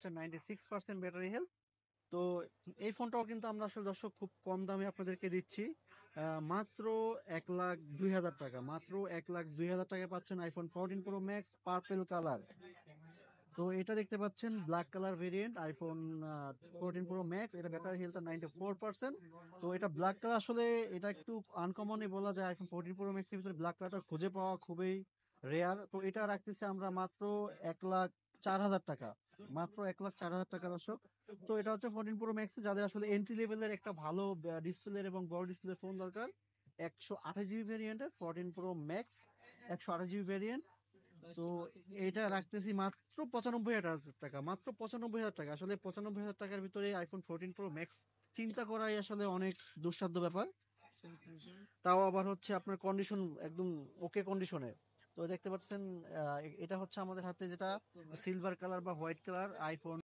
96% battery health. তো এই ফোনটাও কিন্তু আমরা আসলে দর্শক খুব কম দামে আপনাদেরকে দিচ্ছি, মাত্র 1,02,000 টাকা। মাত্র 1,02,000 টাকায় পাচ্ছেন iPhone 14 pro max purple colour. তো এটা দেখতে পাচ্ছেন black colour variant iPhone 14 pro max. এটা ব্যাটারি হেলথ 94%। তো এটা ব্ল্যাক কালার আসলে এটা একটু আনকমনই বলা যায়। আইফোন 14 প্রো ম্যাক্সের ভিতরে ব্ল্যাক কালারটা খুঁজে পাওয়া খুবই রেয়ার। তো এটা রাখতেছি আমরা মাত্র 1,04,000 টাকা। মাত্র 1,04,000 টাকা দর্শক। তো এটা হচ্ছে 14 প্রো ম্যাক্স, যাদের আসলে এন্ট্রি লেভেলের একটা ভালো ডিসপ্লে এবং বড় ডিসপ্লে ফোন দরকার। 128 জিবি ভেরিয়েন্টের 14 প্রো ম্যাক্স, 128 জিবি ভেরিয়েন্ট। তো এটা রাখতেছি মাত্র 95,000 টাকা। মাত্র 95,000 টাকা। আসলে 95,000 টাকার ভিতরে আইফোন 14 প্রো ম্যাক্স চিন্তা করাই আসলে অনেক দুঃসাধ্য ব্যাপার। তাও আবার হচ্ছে আপনার কন্ডিশন একদম ওকে কন্ডিশনে। তো দেখতে পাচ্ছেন এটা হচ্ছে আমাদের হাতে যেটা সিলভার কালার বা হোয়াইট কালার আইফোন